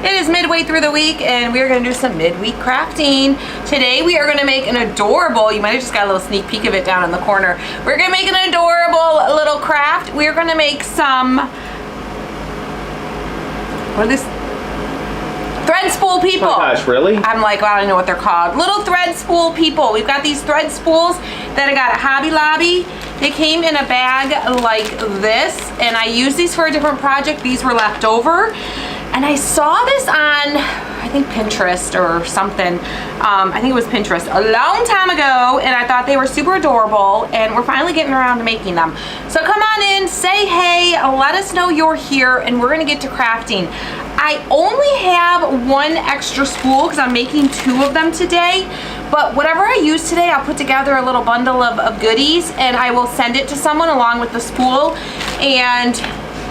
It is midway through the week and we're gonna do some midweek crafting. Today we are gonna make an adorable, you might have just got a little sneak peek of it down in the corner. We're gonna make an adorable little craft. We're gonna make some, what are these? Thread spool people. Oh gosh, really? I'm like, well, I don't know what they're called. Little thread spool people. We've got these thread spools that I got at Hobby Lobby. They came in a bag like this, and I used these for a different project. These were left over. And I saw this on, I think Pinterest or something. I think it was Pinterest a long time ago, and I thought they were super adorable, and we're finally getting around to making them. So come on in, say hey, let us know you're here, and we're gonna get to crafting. I only have one extra spool because I'm making 2 of them today, but whatever I use today, I'll put together a little bundle of goodies, and I will send it to someone along with the spool, and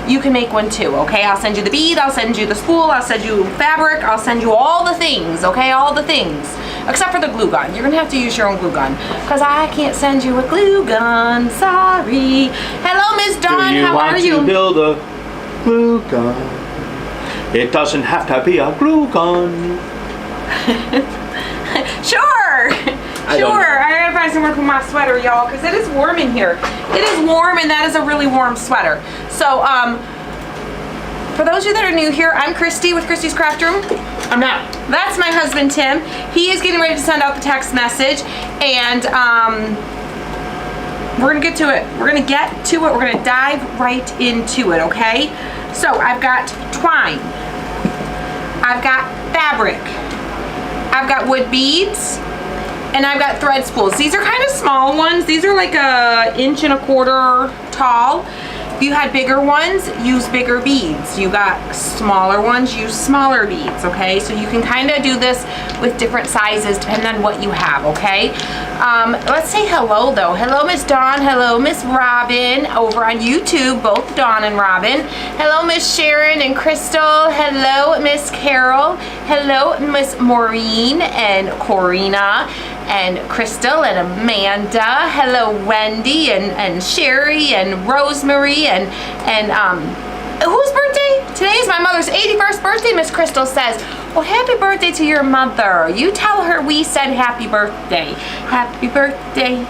you can make one too, okay? I'll send you the bead, I'll send you the spool, I'll send you fabric, I'll send you all the things, okay? All the things, except for the glue gun. You're gonna have to use your own glue gun because I can't send you a glue gun, sorry. Hello, Miss Dawn, how are you? Do you want to build a glue gun? It doesn't have to be a glue gun. Sure, sure. I gotta find somewhere to put my sweater, y'all, because it is warm in here. It is warm, and that is a really warm sweater. So, for those of you that are new here, I'm Christy with Christy's Craft Room. I'm not. That's my husband, Tim. He is getting ready to send out the text message, and we're gonna get to it. We're gonna get to it. We're gonna dive right into it, okay? So, I've got twine. I've got fabric. I've got wood beads, and I've got thread spools. These are kind of small ones. These are like 1.25 inches tall. If you had bigger ones, use bigger beads. You got smaller ones, use smaller beads, okay? So you can kind of do this with different sizes depending on what you have, okay? Let's say hello though. Hello, Miss Dawn. Hello, Miss Robin over on YouTube, both Dawn and Robin. Hello, Miss Sharon and Crystal. Hello, Miss Carol. Hello, Miss Maureen and Corina and Crystal and Amanda. Hello, Wendy and Sherry and Rosemary and whose birthday? Today is my mother's 81st birthday, Miss Crystal says. Well, happy birthday to your mother. You tell her we said happy birthday. Happy birthday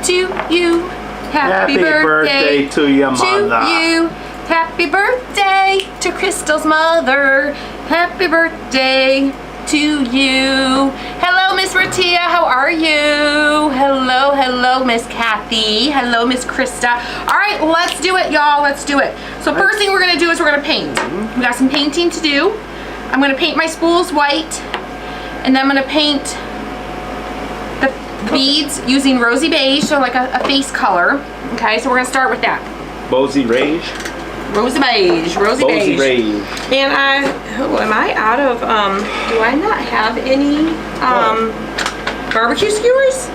to you. Happy birthday to your mother. To you. Happy birthday to Crystal's mother. Happy birthday to you. Hello, Miss Ratia, how are you? Hello, hello, Miss Kathy. Hello, Miss Krista. All right, let's do it, y'all. Let's do it. So first thing we're gonna do is we're gonna paint. We got some painting to do. I'm gonna paint my spools white, and then I'm gonna paint the beads using rosy beige, so like a face color. Okay, so we're gonna start with that. Rosy beige. Rosy beige, rosy beige. And am I out of, do I not have any, barbecue skewers?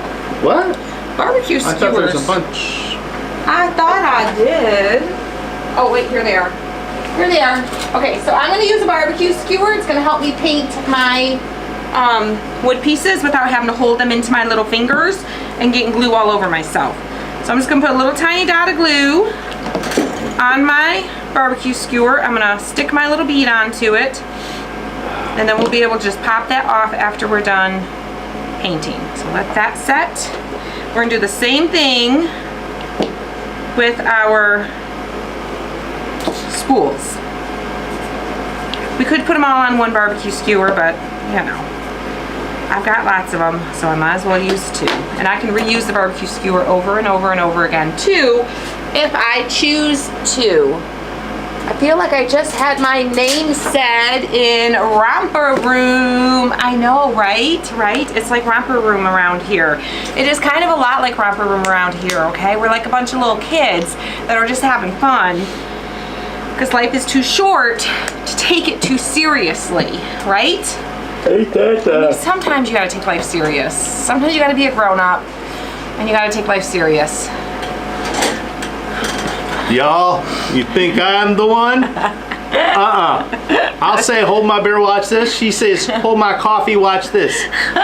What? Barbecue skewers. I thought there was a bunch. I thought I did. Oh wait, here they are. Here they are. Okay, so I'm gonna use a barbecue skewer. It's gonna help me paint my wood pieces without having to hold them into my little fingers and getting glue all over myself. So I'm just gonna put a little tiny dot of glue on my barbecue skewer. I'm gonna stick my little bead onto it, and then we'll be able to just pop that off after we're done painting. So let that set. We're gonna do the same thing with our spools. We could put them all on one barbecue skewer, but you know, I've got lots of them, so I might as well use 2. And I can reuse the barbecue skewer over and over and over again too, if I choose to. I feel like I just had my name said in Romper Room. I know, right? Right? It's like Romper Room around here. It is kind of a lot like Romper Room around here, okay? We're like a bunch of little kids that are just having fun because life is too short to take it too seriously, right? Sometimes you gotta take life serious. Sometimes you gotta be a grown-up and you gotta take life serious. Y'all, you think I'm the one? I'll say, hold my beer, watch this. She says, hold my coffee, watch this.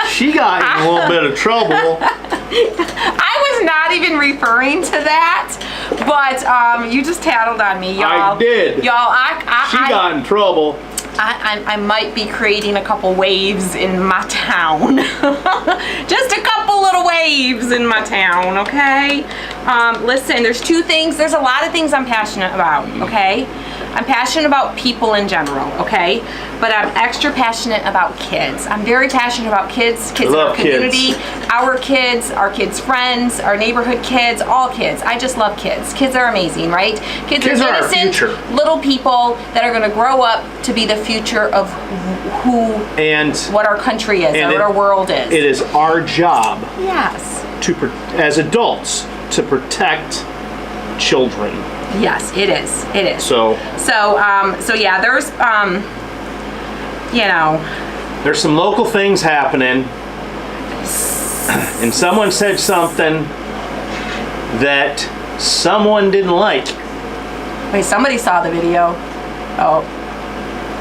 She got in a little bit of trouble. I was not even referring to that, but you just tattled on me, y'all. I did. Y'all, She got in trouble. I might be creating a couple waves in my town. Just a couple little waves in my town, okay? Listen, there's a lot of things I'm passionate about, okay? I'm passionate about people in general, okay? But I'm extra passionate about kids. I'm very passionate about kids in our community, our kids' friends, our neighborhood kids, all kids. I just love kids. Kids are amazing, right? Kids are innocent little people that are going to grow up to be the future of what our country is and what our world is. It is our job, yes, as adults, to protect children. Yes, it is. It is. So yeah, there's there's some local things happening, and someone said something that someone didn't like. Wait, somebody saw the video.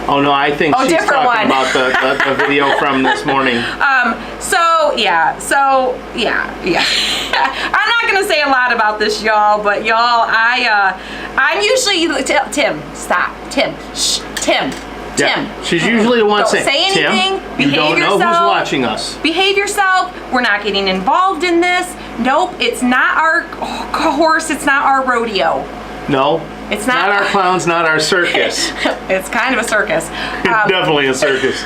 Oh no, I think she's talking about the video from this morning. I'm not gonna say a lot about this, y'all, but y'all, I'm usually Tim. Stop, Tim. Shh, Tim. Yeah, she's usually the one saying, say anything. Tim, behave you don't yourself. know who's watching us. Behave yourself. We're not getting involved in this. Nope, it's not our horse. It's not our rodeo. No. It's not our clowns, not our circus. It's kind of a circus. Definitely a circus.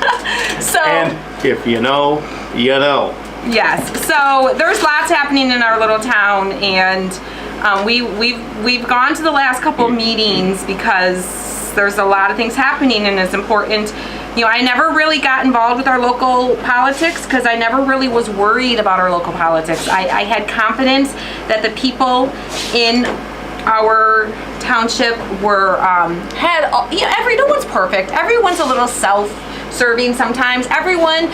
And if you know, you know. Yes. So there's lots happening in our little town, and we've gone to the last couple of meetings because there's a lot of things happening, and it's important. I never really got involved with our local politics because I never really was worried about our local politics. I had confidence that the people in our township were no one's perfect. Everyone's a little self-serving sometimes. Everyone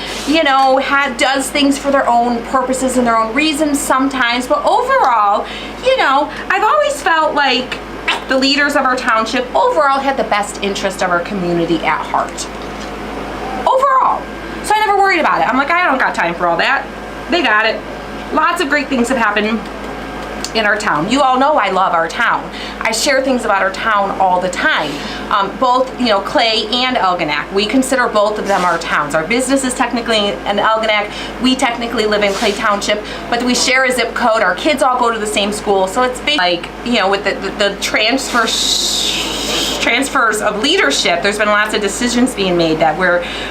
does things for their own purposes and their own reasons sometimes, but overall, I've always felt like the leaders of our township overall had the best interest of our community at heart. Overall. So I never worried about it. I'm like, I don't got time for all that. They got it. Lots of great things have happened in our town. You all know I love our town. I share things about our town all the time. Both, Clay and Algonac. We consider both of them our towns. Our business is technically in Algonac. We technically live in Clay Township, but we share a zip code. Our kids all go to the same school. So it's basically like, with the transfers of leadership, there's been lots of decisions being made that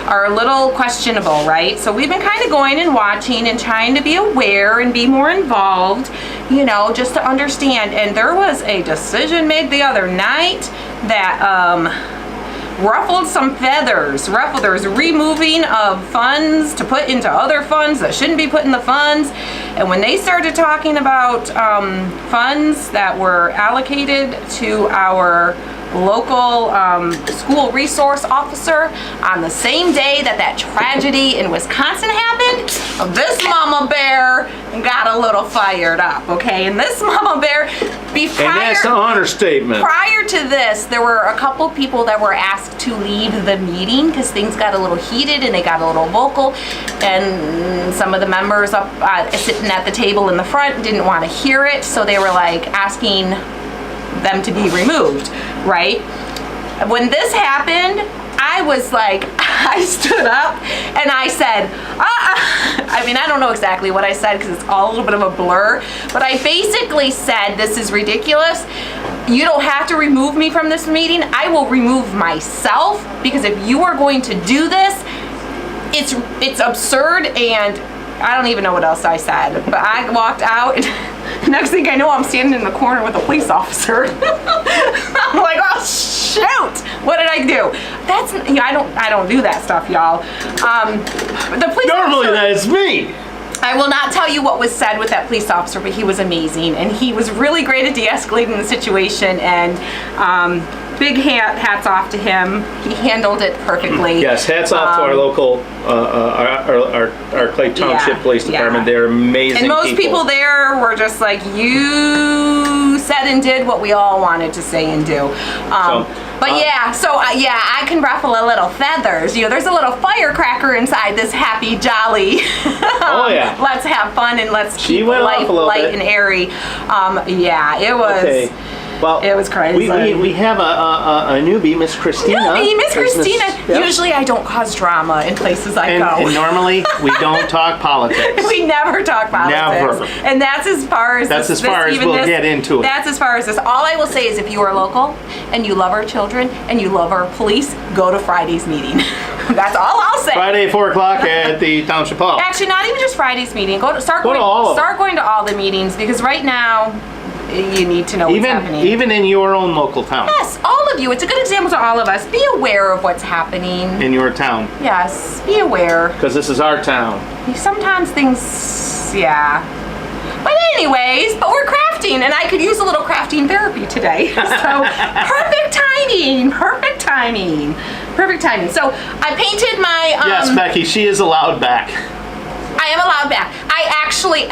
are a little questionable, right? So we've been kind of going and watching and trying to be aware and be more involved, just to understand. And there was a decision made the other night that ruffled some feathers. There's removing of funds to put into other funds that shouldn't be put in the funds. And when they started talking about funds that were allocated to our local school resource officer on the same day that tragedy in Wisconsin happened, this mama bear got a little fired up, okay? And this mama bear, and that's an understatement. Prior to this, there were a couple people that were asked to leave the meeting because things got a little heated and they got a little vocal, and some of the members up sitting at the table in the front didn't want to hear it, so they were like asking them to be removed, right? When this happened, I was like, I stood up and I said, I don't know exactly what I said because it's all a little bit of a blur, but I basically said, this is ridiculous. You don't have to remove me from this meeting. I will remove myself, because if you are going to do this, it's absurd. And I don't even know what else I said, but I walked out, and next thing I know, I'm standing in the corner with a police officer. I'm like, oh shoot, what did I do? I don't do that stuff, y'all. The police normally officer, that is me. I will not tell you what was said with that police officer, but he was amazing, and he was really great at de-escalating the situation, and big hats off to him. He handled it perfectly. Yes, hats off to our local, our Clay Township Police Department. They're amazing. And most people there were just like, you said and did what we all wanted to say and do. I can ruffle a little feathers. There's a little firecracker inside this happy, jolly. Oh yeah. Let's have fun and let's keep life light and airy. It was. Okay. Well, it was crazy. We have a newbie, Miss Christina. Miss Christina. Yep. Usually I don't cause drama in places I go. And normally we don't talk politics. We never talk politics. Never. And that's as far as we'll get into it. That's as far as this. All I will say is if you are local and you love our children and you love our police, go to Friday's meeting. That's all I'll say. Friday, 4 o'clock at the Township Hall. Actually, not even just Friday's meeting. Start going to all the meetings, because right now you need to know what's happening. Even in your own local town. Yes, all of you. It's a good example to all of us. Be aware of what's happening. In your town. Yes, be aware. Because this is our town. Sometimes things, yeah. But anyways, we're crafting, and I could use a little crafting therapy today. So perfect timing, perfect timing, perfect timing. So I painted my. Yes, Becky, she is allowed back. I am allowed back. I actually,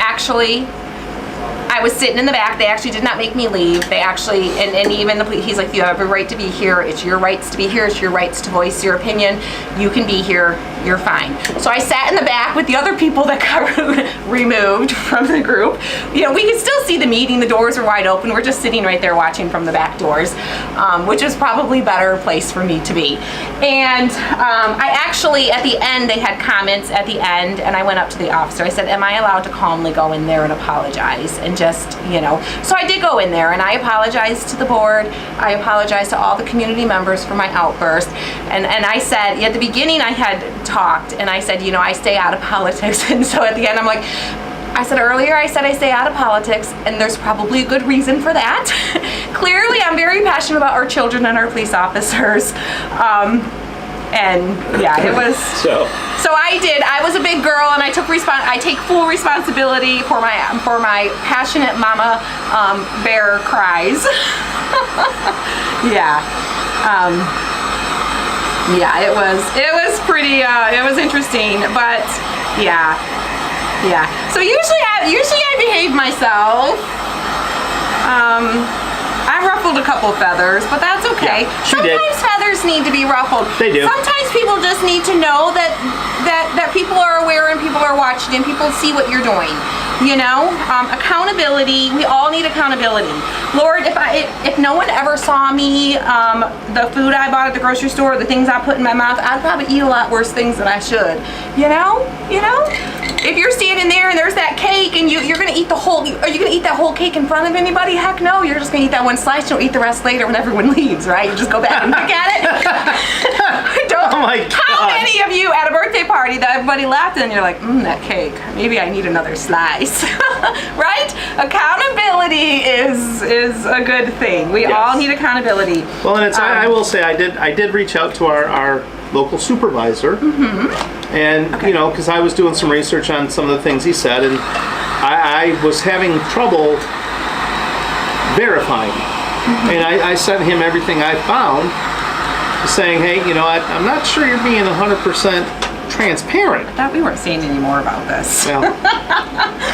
I was sitting in the back. They actually did not make me leave. They actually, and even the police, he's like, you have a right to be here. It's your rights to be here. It's your rights to voice your opinion. You can be here. You're fine. So I sat in the back with the other people that got removed from the group. You know, we could still see the meeting. The doors were wide open. We're just sitting right there watching from the back doors, which is probably a better place for me to be. And I actually, at the end, they had comments at the end, and I went up to the officer. I said, am I allowed to calmly go in there and apologize? And just, you know, so I did go in there and I apologized to the board. I apologized to all the community members for my outburst. And I said, at the beginning I had talked and I said, you know, I stay out of politics. And so at the end I'm like, I said earlier, I said I stay out of politics, and there's probably a good reason for that. Clearly I'm very passionate about our children and our police officers. And yeah, it was. So I did. I was a big girl, and I take full responsibility for my passionate mama bear cries. Yeah. Yeah, it was pretty. It was interesting, but yeah. So usually I behave myself. I ruffled a couple feathers, but that's okay. Yeah, sometimes feathers need to be ruffled. They do. Sometimes people just need to know that people are aware and people are watching and people see what you're doing. You know, accountability. We all need accountability. Lord, if no one ever saw me, the food I bought at the grocery store, the things I put in my mouth, I'd probably eat a lot worse things than I should. You know. If you're standing there and there's that cake and you're gonna eat are you gonna eat that whole cake in front of anybody? Heck no, you're just gonna eat that one slice. You'll eat the rest later when everyone leaves, right? You just go back and look at it. Oh my God. How many of you at a birthday party that everybody laughed and you're like, that cake, maybe I need another slice, right? Accountability is a good thing. We all need accountability. Well, and I will say I did reach out to our local supervisor. And, you know, because I was doing some research on some of the things he said, and I was having trouble verifying. And I sent him everything I found, saying, hey, you know, I'm not sure you're being 100% transparent. I thought we weren't saying any more about this. Well,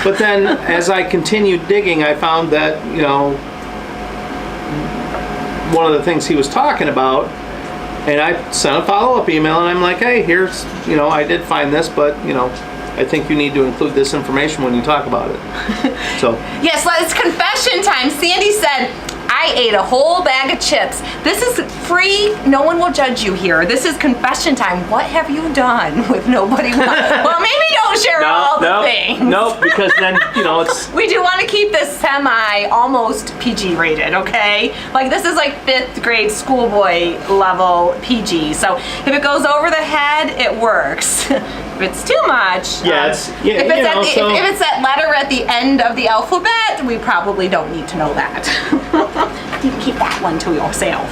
but then as I continued digging, I found that, you know, one of the things he was talking about, and I sent a follow-up email, and I'm like, hey, here's, you know, I did find this, but, you know, I think you need to include this information when you talk about it. So. Yes, it's confession time. Sandy said, I ate a whole bag of chips. This is free. No one will judge you here. This is confession time. What have you done with nobody? Well, maybe don't share all the things. No, because then, you know, it's... We do want to keep this almost PG rated, okay? Like, this is like 5th grade schoolboy level PG. So if it goes over the head, it works. If it's too much, if it's that letter at the end of the alphabet, we probably don't need to know that. You can keep that one to yourself.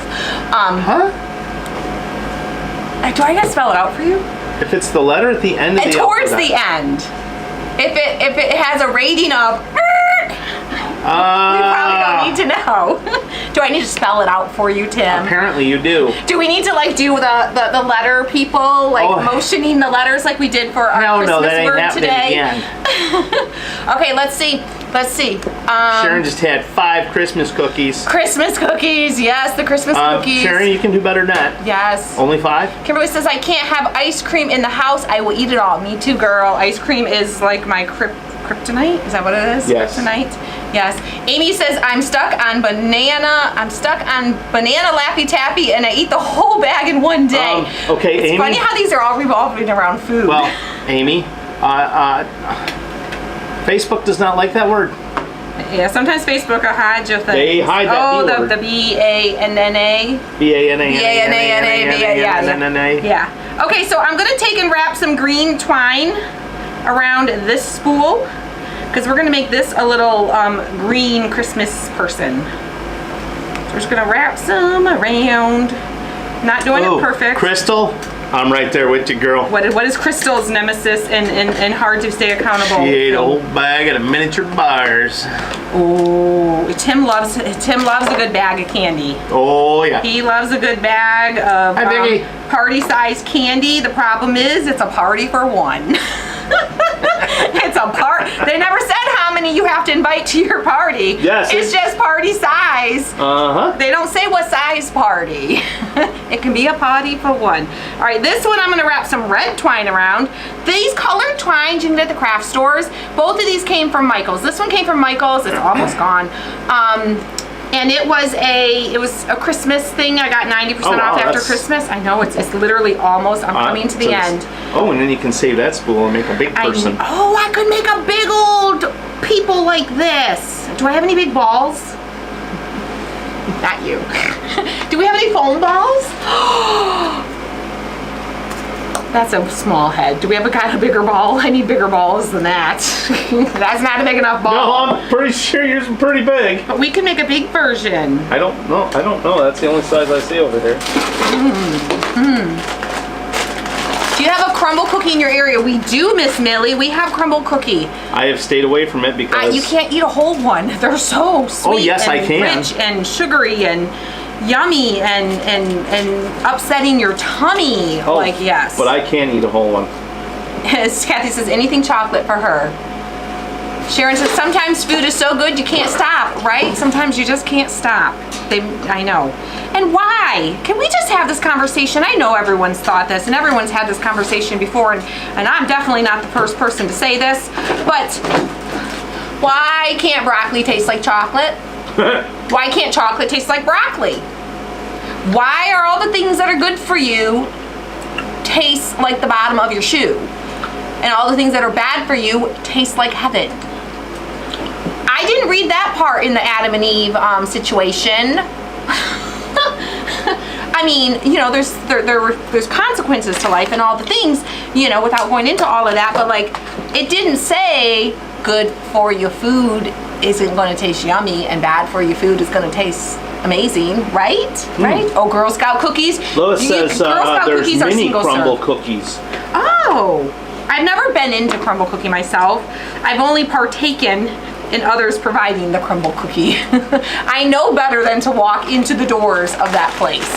Do I gotta spell it out for you? If it's the letter at the end of the towards alphabet. the end. If it has a rating of, we probably don't need to know. Do I need to spell it out for you, Tim? Apparently you do. Do we need to like do the letter people, like motioning the letters like we did for our Christmas word today? Okay, let's see. Sharon just had 5 Christmas cookies. Christmas cookies, yes, the Christmas cookies. Sharon, you can do better than that. Yes. Only 5? Kimberly says, I can't have ice cream in the house. I will eat it all. Me too, girl. Ice cream is like my kryptonite? Is that what it is? Yes. Kryptonite? Yes. Amy says, I'm stuck on banana Laffy Taffy and I eat the whole bag in one day. Okay, it's Amy. funny how these are all revolving around food. Well, Amy, Facebook does not like that word. Yeah, sometimes Facebook will hide your things. They hide that B word. The B-A-N-N-A. B-A-N-A-N-A-N-A. Yeah. Okay, so I'm going to take and wrap some green twine around this spool because we're going to make this a little green Christmas person. So we're just going to wrap some around. Not doing it perfect. Crystal, I'm right there with you, girl. What is Crystal's nemesis and hard to stay accountable? She ate a whole bag of miniature bars. Oh, Tim loves a good bag of candy. Oh yeah. He loves a good bag of party-sized candy. The problem is, it's a party for one. It's a They never said how many you have to invite to your party. Yes. It's just party size. They don't say what size party. It can be a party for one. All right, this one I'm gonna wrap some red twine around. These colored twines you can get at the craft stores. Both of these came from Michael's. This one came from Michael's. It's almost gone. And it was a Christmas thing. I got 90% off after Christmas. I know, it's literally almost, I'm coming to the end. Oh, and then you can save that spool and make a big person. I could make a big old people like this. Do I have any big balls? Not you. Do we have any foam balls? That's a small head. Do we have a kind of bigger ball? I need bigger balls than that. That's not a big enough ball. No, I'm pretty sure yours are pretty big. But we can make a big version. I don't know. That's the only size I see over there. Do you have a crumble cookie in your area? We do, Miss Millie. We have crumble cookie. I have stayed away from it because... you can't eat a whole one. They're so sweet. Oh, yes, I can. Rich and sugary and yummy and upsetting your tummy. Oh, yes. But I can eat a whole one. Kathy says anything chocolate for her. Sharon says sometimes food is so good you can't stop, right? Sometimes you just can't stop. I know. And why? Can we just have this conversation? I know everyone's thought this and everyone's had this conversation before, and I'm definitely not the first person to say this, but why can't broccoli taste like chocolate? Why can't chocolate taste like broccoli? Why are all the things that are good for you taste like the bottom of your shoe? And all the things that are bad for you taste like heaven? I didn't read that part in the Adam and Eve situation. I mean, there's consequences to life and all the things, without going into all of that, but it didn't say good for your food isn't going to taste yummy and bad for your food is going to taste amazing, right? Right? Oh, Girl Scout cookies. Lois says there's mini crumble serve. cookies. Oh, I've never been into crumble cookie myself. I've only partaken in others providing the crumble cookie. I know better than to walk into the doors of that place.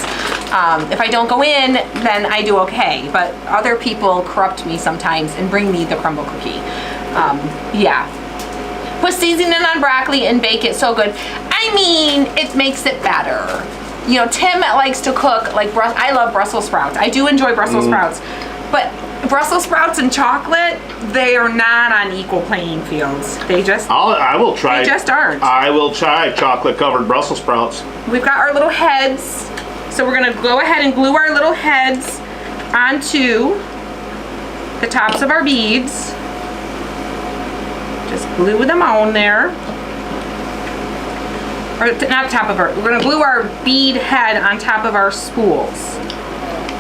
If I don't go in, then I do okay. But other people corrupt me sometimes and bring me the crumble cookie. Yeah. Put seasoning on broccoli and bake it, so good. I mean, it makes it better. Tim likes to cook, I love Brussels sprouts. I do enjoy Brussels sprouts. But Brussels sprouts and chocolate, they are not on equal playing fields. They just... I will try. They just aren't. I will try chocolate-covered Brussels sprouts. We've got our little heads. So we're going to go ahead and glue our little heads onto the tops of our beads. Just glue them on there. Or not top of our... We're going to glue our bead head on top of our spools.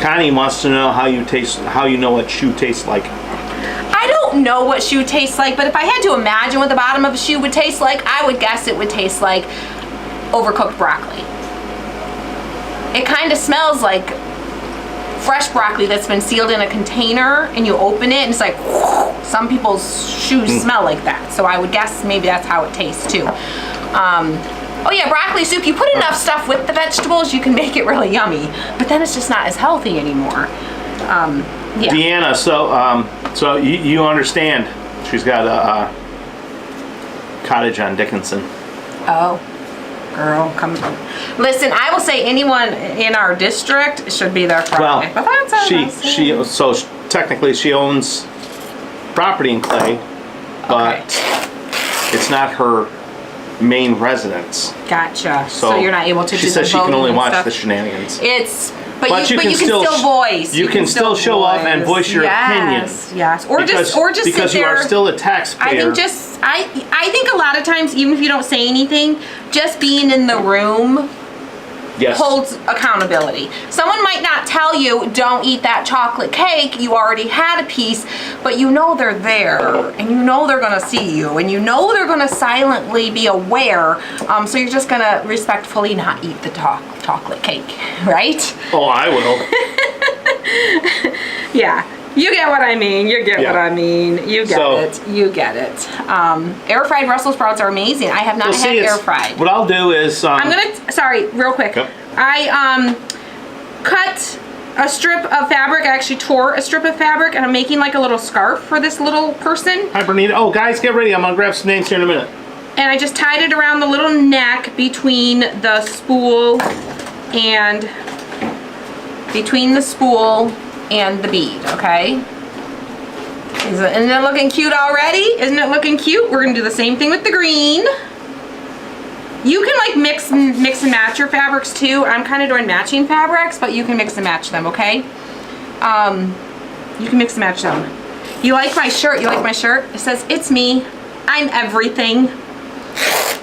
Connie wants to know how you know what shoe tastes like. I don't know what shoe tastes like, but if I had to imagine what the bottom of a shoe would taste like, I would guess it would taste like overcooked broccoli. It kind of smells like fresh broccoli that's been sealed in a container and you open it and it's like, whoosh. Some people's shoes smell like that. So I would guess maybe that's how it tastes too. Oh yeah, broccoli soup, you put enough stuff with the vegetables, you can make it really yummy. But then it's just not as healthy anymore. Yeah. Deanna, so you understand. She's got a cottage on Dickinson. Oh, girl, come on. Listen, I will say anyone in our district should be there Friday. Well, but that's technically she owns property in Clay, but it's not her main residence. Gotcha. So you're not able to she do says the she can only voting and watch stuff. the shenanigans. But you can still voice. You can still show up and voice your opinion. Yes. Or just because sit there. You are still a taxpayer. I think a lot of times, even if you don't say anything, just being in the room holds accountability. Someone might not tell you, don't eat that chocolate cake, you already had a piece, but you know they're there, and you know they're gonna see you, and you know they're gonna silently be aware, so you're just gonna respectfully not eat the chocolate cake, right? Oh, I will. Yeah. You get what I mean. You get what I mean. You get it. You get it. Air fried Brussels sprouts are amazing. I have not had air fried. What I'll do is I'm gonna. Sorry, real quick. Yep. I cut a strip of fabric. I actually tore a strip of fabric, and I'm making like a little scarf for this little person. Hi, Bernita. Oh, guys, get ready. I'm gonna grab some names here in a minute. And I just tied it around the little neck between the spool and the bead, okay? Isn't it looking cute already? Isn't it looking cute? We're gonna do the same thing with the green. You can like mix and match your fabrics too. I'm kind of doing matching fabrics, but you can mix and match them, okay? You can mix and match them. You like my shirt? You like my shirt? It says, it's me, I'm everything.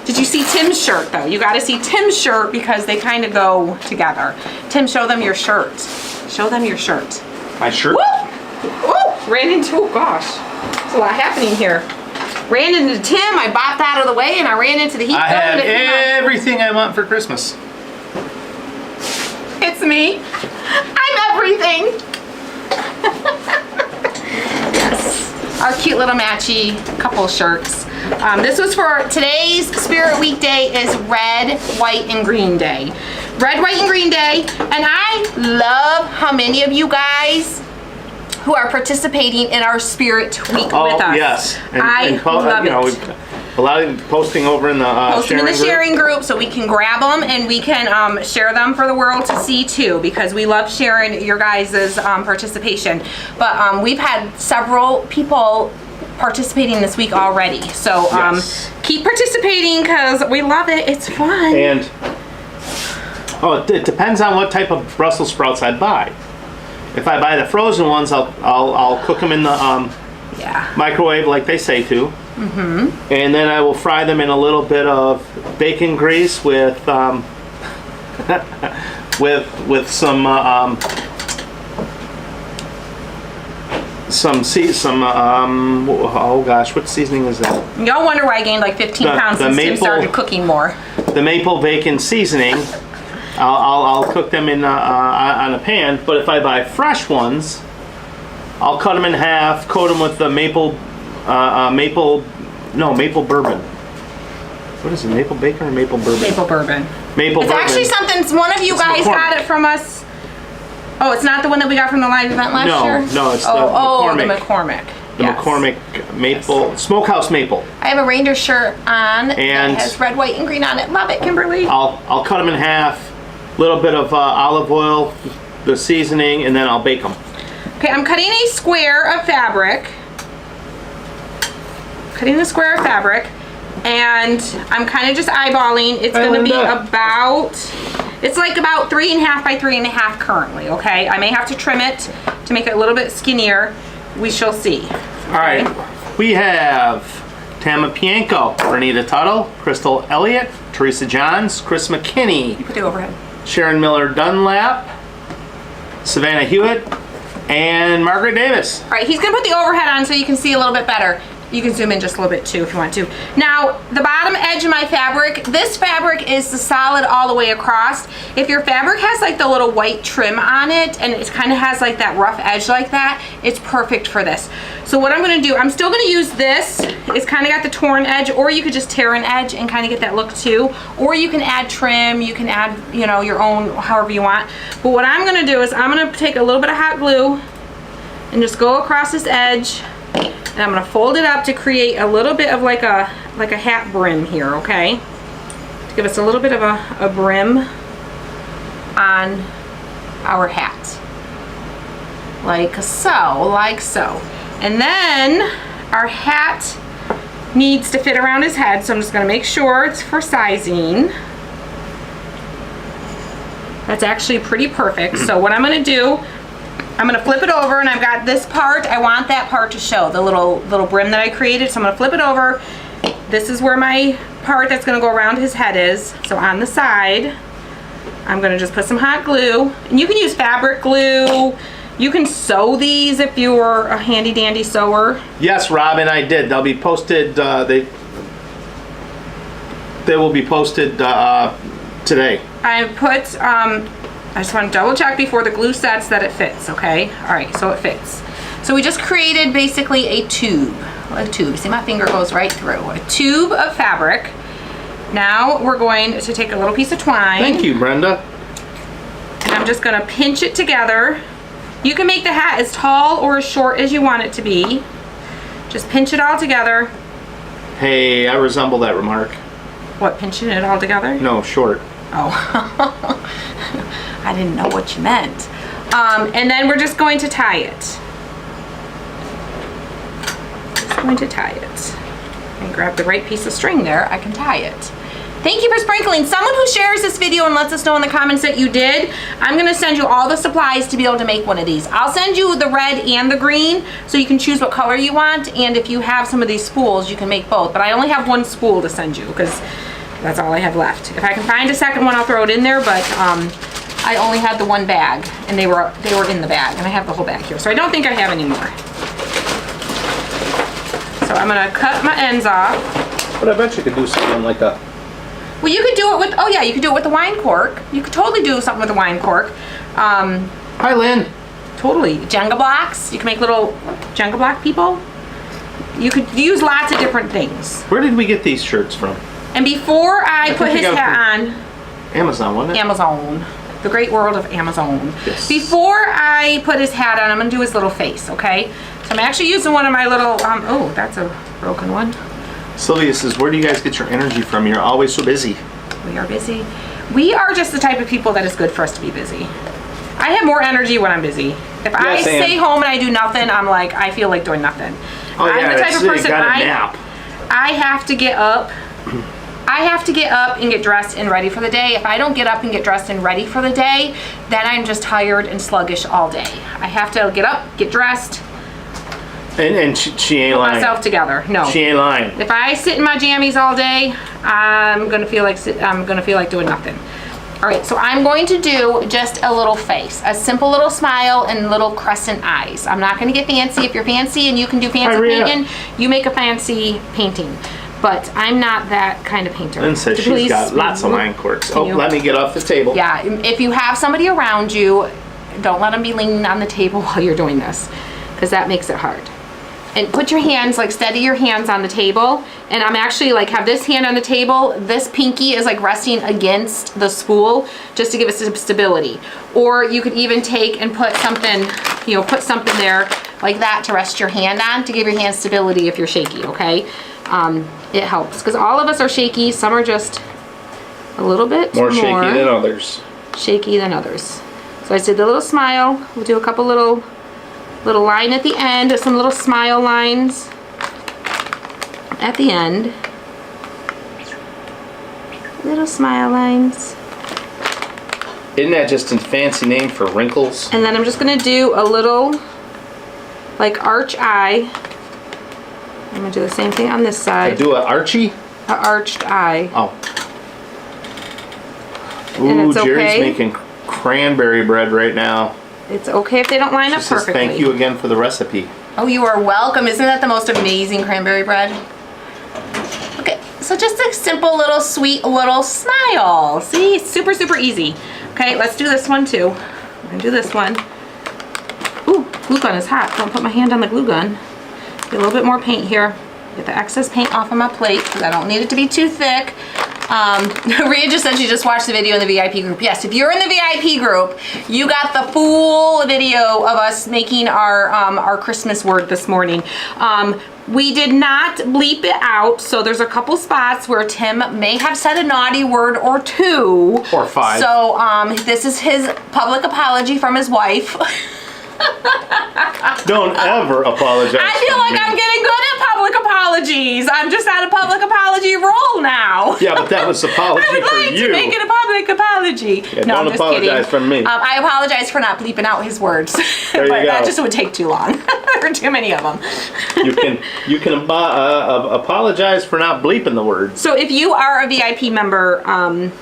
Did you see Tim's shirt though? You gotta see Tim's shirt because they kind of go together. Tim, show them your shirt. Show them your shirt. My shirt? Woo! Woo! Ran into, oh gosh, there's a lot happening here. Ran into Tim, I bopped out of the way, and I ran into the heat gun. I have everything I want for Christmas. It's me. I'm everything. Yes. Our cute little matchy couple shirts. This was for today's Spirit Weekday is Red, White, and Green Day. Red, White, and Green Day. And I love how many of you guys who are participating in our Spirit Week with us. Oh, yes. I love it. A lot of posting over in the sharing group so we can grab them and we can share them for the world to see too, because we love sharing your guys' participation. But we've had several people participating this week already. So keep participating because we love it. It's fun. And it depends on what type of Brussels sprouts I buy. If I buy the frozen ones, I'll cook them in the microwave like they say to. Mm-hmm. And then I will fry them in a little bit of bacon grease with some oh gosh, what seasoning is that? Y'all wonder why I gained like 15 pounds since Tim started cooking more. The maple bacon seasoning. I'll cook them in on a pan, but if I buy fresh ones, I'll cut them in half, coat them with the maple bourbon. What is it, maple bacon or maple bourbon? Maple bourbon. Maple bourbon. It's actually something, one of you guys got it from us. Oh, it's not the one that we got from the live event last year? No, it's the McCormick. The McCormick maple, Smokehouse maple. I have a reindeer shirt on and it has red, white, and green on it. Love it, Kimberly. I'll cut them in half, little bit of olive oil, the seasoning, and then I'll bake them. Okay, I'm cutting a square of fabric. And I'm kind of just eyeballing. It's going to be about, it's like about 3.5 by 3.5 currently, okay? I may have to trim it to make it a little bit skinnier. We shall see. All right, we have Tama Pianco, Bernita Tuttle, Crystal Elliott, Teresa Johns, Chris McKinney. You put the overhead. Sharon Miller Dunlap, Savannah Hewitt, and Margaret Davis. All right, he's gonna put the overhead on so you can see a little bit better. You can zoom in just a little bit too if you want to. Now, the bottom edge of my fabric, this fabric is the solid all the way across. If your fabric has like the little white trim on it and it kind of has like that rough edge like that, it's perfect for this. So what I'm gonna do, I'm still gonna use this. It's kind of got the torn edge, or you could just tear an edge and kind of get that look too. Or you can add trim, you can add, you know, your own, however you want. But what I'm gonna do is I'm gonna take a little bit of hot glue and just go across this edge. And I'm going to fold it up to create a little bit of like a hat brim here, okay? To give us a little bit of a brim on our hat. Like so, like so. And then our hat needs to fit around his head, so I'm just gonna make sure it's for sizing. That's actually pretty perfect. So what I'm gonna do, I'm gonna flip it over, and I've got this part. I want that part to show, the little brim that I created. So I'm gonna flip it over. This is where my part that's gonna go around his head is. So on the side, I'm gonna just put some hot glue, and you can use fabric glue. You can sew these if you were a handy dandy sewer. Yes, Robin, I did. They'll be posted. They will be posted today. I put, I just want to double check before the glue sets that it fits, okay? All right, so it fits. So we just created basically a tube. See, my finger goes right through. A tube of fabric. Now we're going to take a little piece of twine. Thank you, Brenda. And I'm just gonna pinch it together. You can make the hat as tall or as short as you want it to be. Just pinch it all together. Hey, I resemble that remark. What, pinching it all together? No, short. Oh, I didn't know what you meant. And then we're just going to tie it. Just going to tie it. And grab the right piece of string there, I can tie it. Thank you for sprinkling. Someone who shares this video and lets us know in the comments that you did, I'm gonna send you all the supplies to be able to make one of these. I'll send you the red and the green, so you can choose what color you want, and if you have some of these spools, you can make both. But I only have one spool to send you, because that's all I have left. If I can find a second one, I'll throw it in there, but I only had the one bag, and they were in the bag, and I have the whole bag here. So I don't think I have any more. So I'm gonna cut my ends off. But I bet you could do something like a... Well, you could do it with, oh yeah, you could do it with the wine cork. You could totally do something with the wine cork. Hi, Lynn. Totally. Jenga blocks. You can make little Jenga block people. You could use lots of different things. Where did we get these shirts from? And before I put his got it hat on, Amazon, wasn't it? Amazon. The great world of Amazon. Yes. Before I put his hat on, I'm gonna do his little face, okay? So I'm actually using one of my little, oh, that's a broken one. Sylvia says, where do you guys get your energy from? You're always so busy. We are busy. We are just the type of people that is good for us to be busy. I have more energy when I'm busy. If I stay home and I do nothing, I'm like, I feel like doing nothing. Oh, yeah, I'm the type of person, nap. I have to get up. I have to get up and get dressed and ready for the day. If I don't get up and get dressed and ready for the day, then I'm just tired and sluggish all day. I have to get up, get dressed, and she ain't put lying. myself together. No. She ain't lying. If I sit in my jammies all day, I'm gonna feel like doing nothing. All right, so I'm going to do just a little face, a simple little smile and little crescent eyes. I'm not gonna get fancy. If you're fancy and you can do fancy painting, you make a fancy painting. But I'm not that kind of painter. Lynn says she's got lots of wine corks. Oh, let me get off the table. Yeah, if you have somebody around you, don't let them be leaning on the table while you're doing this, because that makes it hard. And put your hands, like steady your hands on the table. And I'm actually like, have this hand on the table. This pinky is like resting against the spool just to give us some stability. Or you could even take and put something, you know, put something there like that to rest your hand on to give your hand stability if you're shaky, okay? It helps, because all of us are shaky. Some are just a little bit more shaky than others. Shaky than others. So I did the little smile. We'll do a couple little line at the end, some little smile lines at the end. Little smile lines. Isn't that just a fancy name for wrinkles? And then I'm just gonna do a little like arch eye. I'm gonna do the same thing on this side. Do an Archie? An arched eye. Oh. And Ooh, it's Jerry's okay. making cranberry bread right now. It's okay if they don't line up She says, perfectly. thank you again for the recipe. Oh, you are welcome. Isn't that the most amazing cranberry bread? Okay, so just a simple little sweet little smile. See, super, super easy. Okay, let's do this one too. I'm gonna do this one. Ooh, glue gun is hot. Don't put my hand on the glue gun. Get a little bit more paint here. Get the excess paint off of my plate because I don't need it to be too thick. Rhea just said she just watched the video in the VIP group. Yes, if you're in the VIP group, you got the full video of us making our Christmas word this morning. We did not bleep it out, so there's a couple spots where Tim may have said a naughty word or two. Or 5. So this is his public apology from his wife. Don't ever apologize. I feel like I'm getting good at public apologies. I'm just on a public apology roll now. Yeah, but that was apology I would for like you. to make it a public apology. Yeah, no, don't I'm just apologize kidding. from me. I apologize for not bleeping out his words. There you but go. that just would take too long. There are too many of them. You can apologize for not bleeping the words. So if you are a VIP member,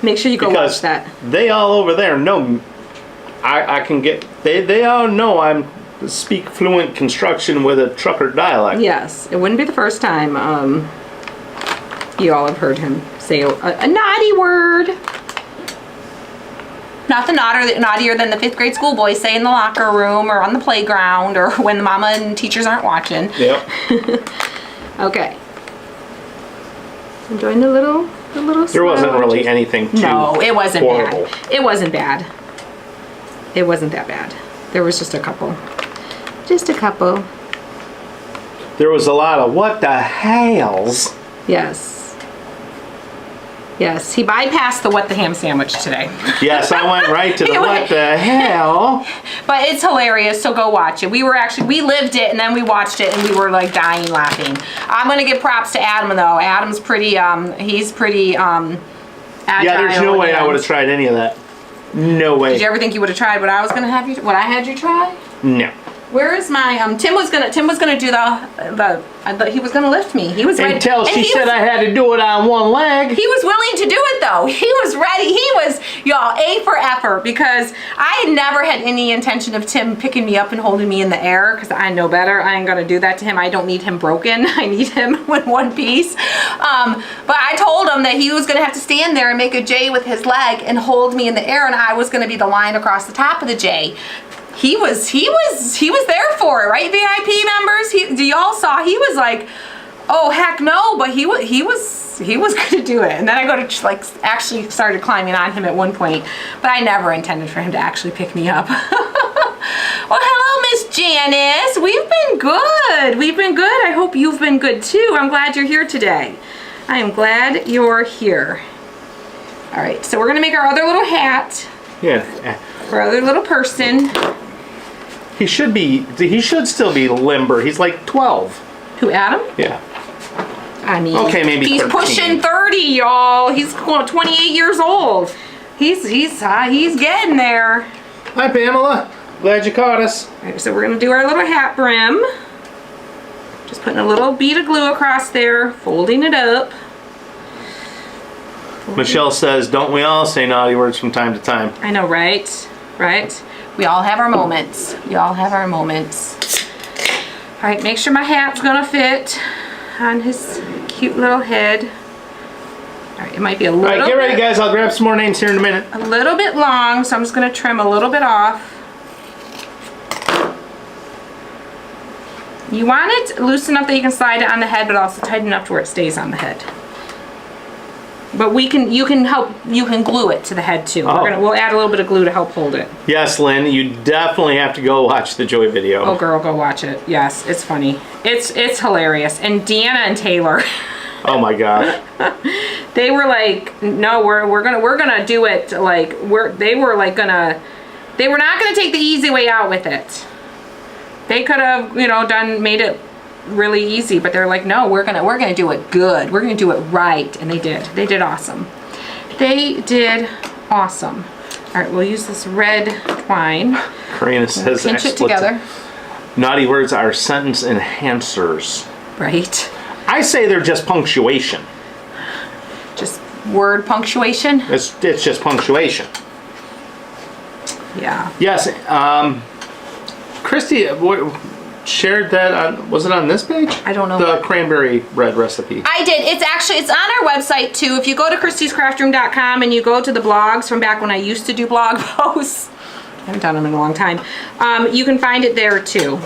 make sure you go watch that. They all over there know I can get. They all know I'm speak fluent construction with a trucker dialect. Yes, it wouldn't be the first time you all have heard him say a naughty word. Nothing naughtier than the 5th grade schoolboys say in the locker room or on the playground or when the mama and teachers aren't watching. Yep. Okay. Enjoying the little There wasn't smile. really anything too No, it wasn't horrible. bad. It wasn't bad. It wasn't that bad. There was just a couple. Just a couple. There was a lot of what the hells. Yes. Yes, he bypassed the what the ham sandwich today. Yes, I went right to the He what went- the hell. But it's hilarious, so go watch it. We lived it and then we watched it and we were like dying laughing. I'm gonna give props to Adam though. Adam's pretty, he's pretty agile. Yeah, there's no way I would have tried any of that. No way. Did you ever think you would have tried what I was gonna have you, what I had you try? No. Where is my Tim was gonna do the he was gonna lift me. He was ready. Until and she he said was, I had to do it on one leg. he was willing to do it though. He was ready. He was, y'all, A for effort, because I had never had any intention of Tim picking me up and holding me in the air because I know better. I ain't gonna do that to him. I don't need him broken. I need him in one piece. But I told him that he was gonna have to stand there and make a J with his leg and hold me in the air, and I was gonna be the line across the top of the J. He was there for it, right, VIP members? Y'all saw, he was like, oh heck no, but he was gonna do it. And then I go to actually started climbing on him at one point, but I never intended for him to actually pick me up. Well, hello, Miss Janice. We've been good. We've been good. I hope you've been good too. I'm glad you're here today. I am glad you're here. All right, so we're gonna make our other little hat. Yeah. For our other little person. He should still be limber. He's like 12. Who, Adam? Yeah. I mean, Okay, maybe he's 13. pushing 30, y'all. He's 28 years old. He's getting there. Hi, Pamela. Glad you caught us. All right, so we're gonna do our little hat brim. Just putting a little bead of glue across there, folding it up. Michelle says, don't we all say naughty words from time to time? I know, right? Right? We all have our moments. We all have our moments. All right, make sure my hat's gonna fit on his cute little head. All right, it might be a little All right, get ready, guys. I'll grab some more names here in a minute. a little bit long, so I'm just gonna trim a little bit off. You want it loose enough that you can slide it on the head, but also tight enough to where it stays on the head. But you can glue it to the head too. Oh. We'll add a little bit of glue to help hold it. Yes, Lynn, you definitely have to go watch the Joy video. Oh girl, go watch it. Yes, it's funny. It's hilarious. And Deanna and Taylor, Oh my gosh. they were like, no, we're gonna do it like they were not gonna take the easy way out with it. They could have, made it really easy, but they're like, no, we're gonna do it good. We're gonna do it right, and they did. They did awesome. They did awesome. All right, we'll use this red twine. Karina says, Pinch it together. naughty words are sentence enhancers. Right. I say they're just punctuation. Just word punctuation. It's just punctuation. Yeah. Yes, Christy shared that was it on this page? I don't know. The cranberry bread recipe. I did. It's on our website too. If you go to christyscraftroom.com and you go to the blogs from back when I used to do blog posts, I haven't done them in a long time. You can find it there too.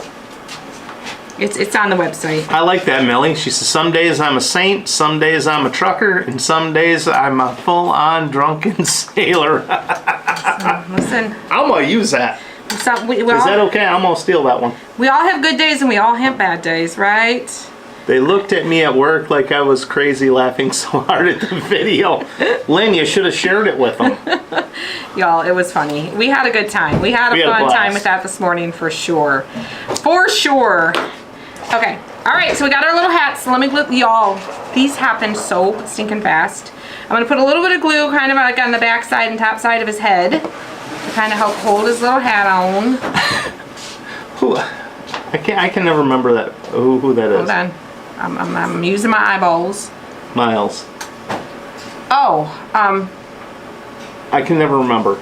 It's on the website. I like that, Millie. She says, some days I'm a saint, some days I'm a trucker, and some days I'm a full-on drunken sailor. Listen, I'm going to use that. Is that okay? I'm going to steal that one. We all have good days and we all have bad days, right? They looked at me at work like I was crazy laughing so hard at the video. Lynn, you should have shared it with them. Y'all, it was funny. We had a good time. We had a fun time with that this morning for sure. For sure. Okay, All right, so we got our little hats. Let me glue, y'all. These happen so stinking fast. I'm gonna put a little bit of glue kind of like on the back side and top side of his head to kind of help hold his little hat on. Who? I can never remember that. Who that is? Hold on. I'm using my eyeballs. Miles. Oh, I can never remember.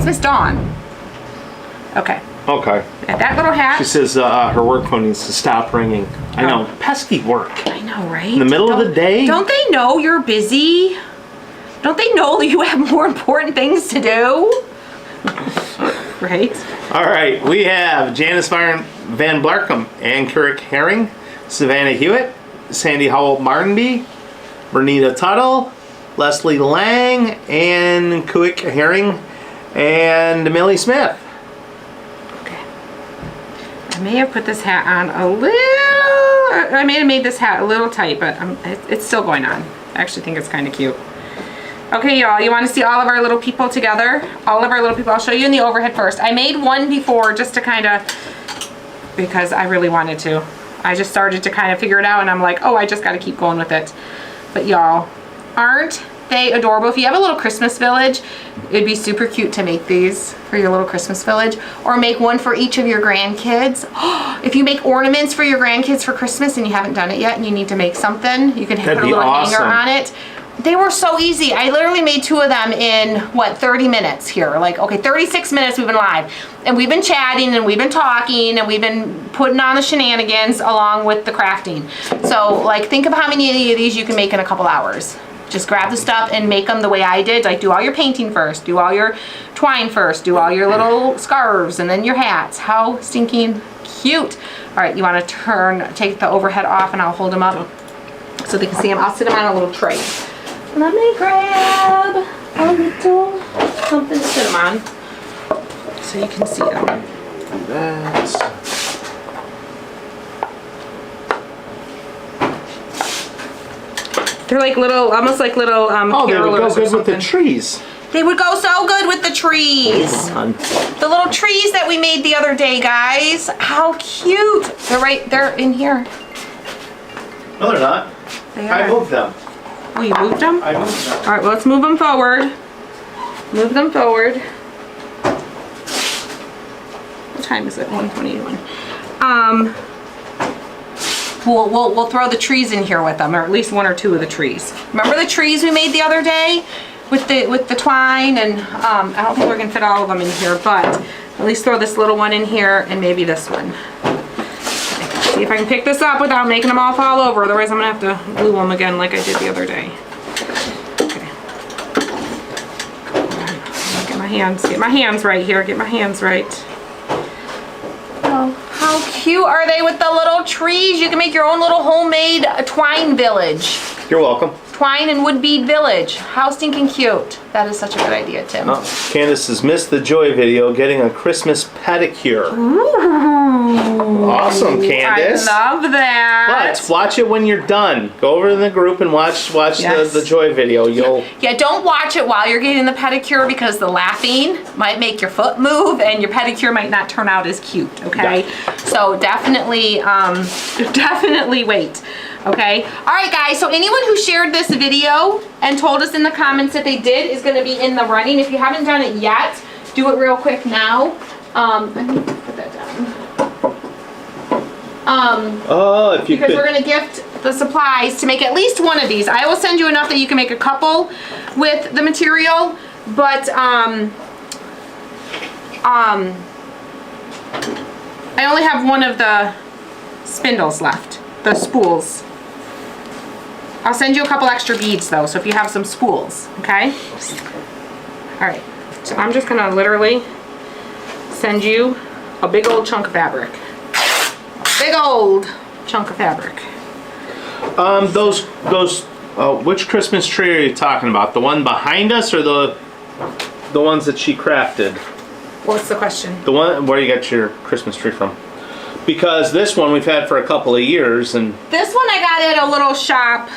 it's Miss Dawn. Okay. Okay. Got that little hat. She says her work phone needs to stop ringing. I know. Pesky work. I know, right? In the middle of the day? Don't they know you're busy? Don't they know that you have more important things to do? Right? All right. We have Janice Van Blarkum, Ann Couric Herring, Savannah Hewitt, Sandy Howell Martinby, Bernita Tuttle, Leslie Lang, Ann Couric Herring, and Millie Smith. I may have put this hat on a little, I may have made this hat a little tight, but it's still going on. I actually think it's kind of cute. Okay, y'all, you want to see all of our little people together? All of our little people. I'll show you in the overhead first. I made one before just to kind of, because I really wanted to. I just started to kind of figure it out and I'm like, oh, I just got to keep going with it. But y'all, aren't they adorable? If you have a little Christmas village, it'd be super cute to make these for your little Christmas village, or make one for each of your grandkids. If you make ornaments for your grandkids for Christmas and you haven't done it yet and you need to make something, you can put a little hanger on it. They were so easy. I literally made 2 of them in, what, 30 minutes here. Like, okay, 36 minutes we've been live. And we've been chatting and we've been talking and we've been putting on the shenanigans along with the crafting. So, like, think of how many of these you can make in a couple hours. Just grab the stuff and make them the way I did. Like, do all your painting first, do all your twine first, do all your little scarves and then your hats. How stinking cute. All right, you want to take the overhead off and I'll hold them up so they can see them. I'll sit them on a little tray. Let me grab a little something to sit them on so you can see them. That's... They're like little, almost like little oh, they would go good with the trees. They would go so good with the trees. The little trees that we made the other day, guys. How cute. They're in here. No, they're not. They are. I moved them. Oh, you moved them? I moved them. All right, well, let's move them forward. Move them forward. What time is it? 1:21. We'll throw the trees in here with them, or at least 1 or 2 of the trees. Remember the trees we made the other day with the twine? And I don't think we're gonna fit all of them in here, but at least throw this little one in here and maybe this one. See if I can pick this up without making them all fall over. Otherwise, I'm gonna have to glue them again like I did the other day. Okay. Get my hands right here. Get my hands right. Oh, how cute are they with the little trees? You can make your own little homemade twine village. You're welcome. Twine and wood bead village. How stinking cute. That is such a good idea, Tim. Oh, Candace has missed the joy video, getting a Christmas pedicure. Ooh. Awesome, Candace. I love that. But watch it when you're done. Go over to the group and watch Yes. the joy video. Yeah, don't watch it while you're getting the pedicure because the laughing might make your foot move and your pedicure might not turn out as cute, okay? Yeah. So definitely, definitely wait. Okay, all right guys, so anyone who shared this video and told us in the comments that they did is going to be in the running. If you haven't done it yet, do it real quick now. Let me put that down. Oh, if you because could. we're going to gift the supplies to make at least one of these. I will send you enough that you can make a couple with the material, but I only have one of the spindles left, the spools. I'll send you a couple extra beads though, so if you have some spools, okay? All right, so I'm just gonna literally send you a big old chunk of fabric. A big old chunk of fabric. Which Christmas tree are you talking about? The one behind us or the ones that she crafted? What's the question? The one where you got your Christmas tree from? Because this one we've had for a couple of years, and this one I got at a little shop.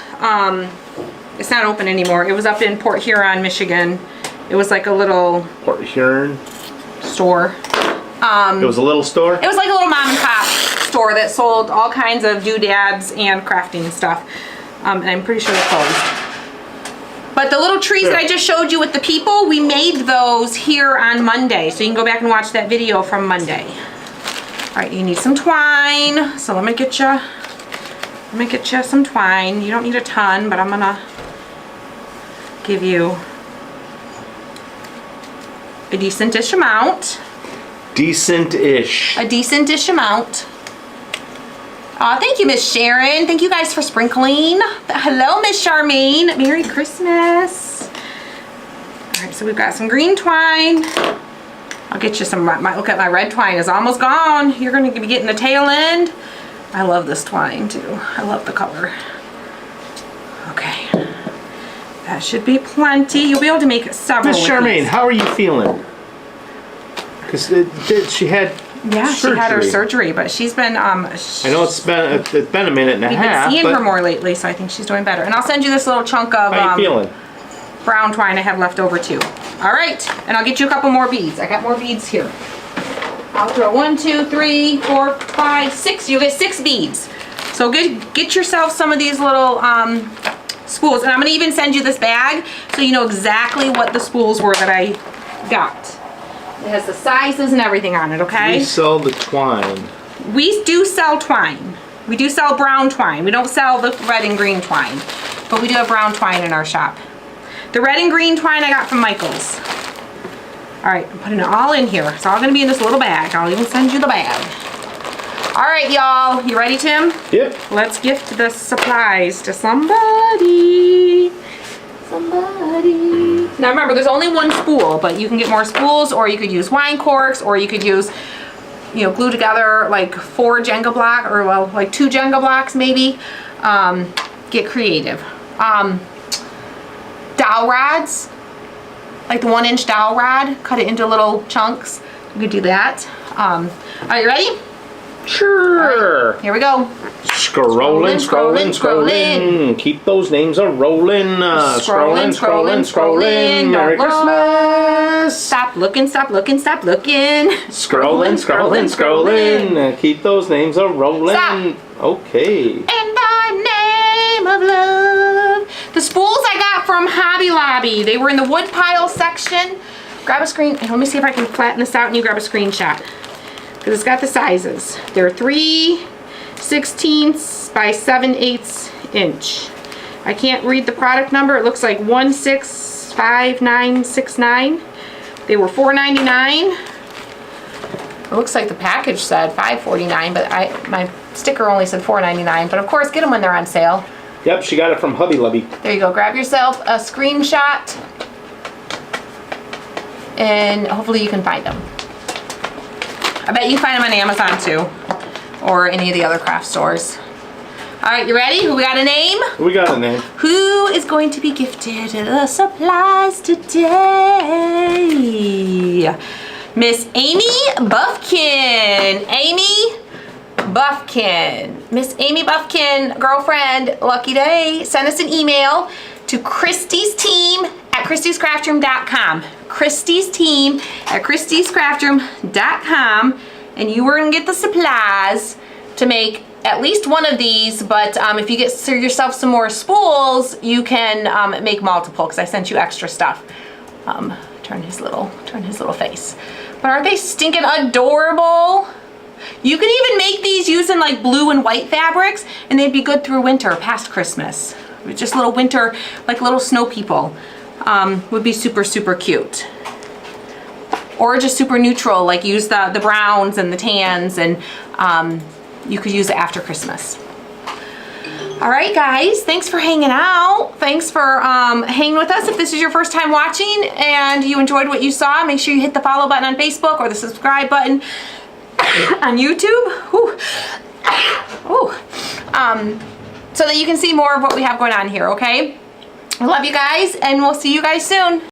It's not open anymore. It was up in Port Huron, Michigan. It was like a little Port Huron store. It was a little store? It was like a little mom and pop store that sold all kinds of doodads and crafting stuff. And I'm pretty sure they're closed. But the little trees that I just showed you with the people, we made those here on Monday. So you can go back and watch that video from Monday. All right, you need some twine. So let me get you some twine. You don't need a ton, but I'm gonna give you a decent-ish amount. Decent-ish. A decent-ish amount. Thank you, Miss Sharon. Thank you guys for sprinkling. Hello, Miss Charmaine. Merry Christmas. All right, so we've got some green twine. I'll get you some, look at my red twine is almost gone. You're gonna be getting the tail end. I love this twine too. I love the color. Okay. That should be plenty. You'll be able to make several. Miss Charmaine, how are you feeling? Because she had surgery. She had her surgery, but she's been I know it's been a minute and a half. We've been seeing her more lately, so I think she's doing better. And I'll send you this little chunk of how you feeling? Brown twine I have left over too. All right, and I'll get you a couple more beads. I got more beads here. I'll throw 1, 2, 3, 4, 5, 6. You get 6 beads. So get yourself some of these little spools, and I'm gonna even send you this bag so you know exactly what the spools were that I got. It has the sizes and everything on it, okay? We sell the twine. We do sell twine. We do sell brown twine. We don't sell the red and green twine, but we do have brown twine in our shop. The red and green twine I got from Michael's. All right, I'm putting it all in here. It's all gonna be in this little bag. I'll even send you the bag. All right, y'all. You ready, Tim? Yep. Let's gift the supplies to somebody. Somebody. Now remember, there's only one spool, but you can get more spools, or you could use wine corks, or you could use, glue together like 4 Jenga blocks, or well, like 2 Jenga blocks maybe. Get creative. Dowel rods, like the 1-inch dowel rod, cut it into little chunks. You could do that. Are you ready? Sure. Right, here we go. Scrolling. Keep those names a rolling. Scrolling. Merry Christmas. Stop looking. Scrolling. Keep those names a rolling. Stop. Okay. In the name of love. The spools I got from Hobby Lobby. They were in the wood pile section. Grab a screen. Let me see if I can flatten this out and you grab a screenshot. Because it's got the sizes. They're 3/16 by 7/8 inch. I can't read the product number. It looks like 165969. They were $4.99. It looks like the package said $5.49, but my sticker only said $4.99. But of course, get them when they're on sale. Yep, she got it from Hobby Lobby. There you go. Grab yourself a screenshot, and hopefully you can find them. I bet you can find them on Amazon too, or any of the other craft stores. All right, you ready? Who we got a name? We got a name. Who is going to be gifted the supplies today? Miss Amy Buffkin. Amy Buffkin. Miss Amy Buffkin, girlfriend, lucky day. Send us an email to Christy's team at christyscraftroom.com. Christy's team at christyscraftroom.com, and you are gonna get the supplies to make at least one of these, but if you get yourself some more spools, you can make multiple, because I sent you extra stuff. Turn his little face. But aren't they stinking adorable? You can even make these using like blue and white fabrics, and they'd be good through winter, past Christmas. Just little winter, like little snow people. Would be super, super cute. Or just super neutral, like use the browns and the tans, and you could use it after Christmas. All right, guys, thanks for hanging out. Thanks for hanging with us. If this is your first time watching and you enjoyed what you saw, make sure you hit the follow button on Facebook or the subscribe button on YouTube. So that you can see more of what we have going on here, okay? I love you guys, and we'll see you guys soon.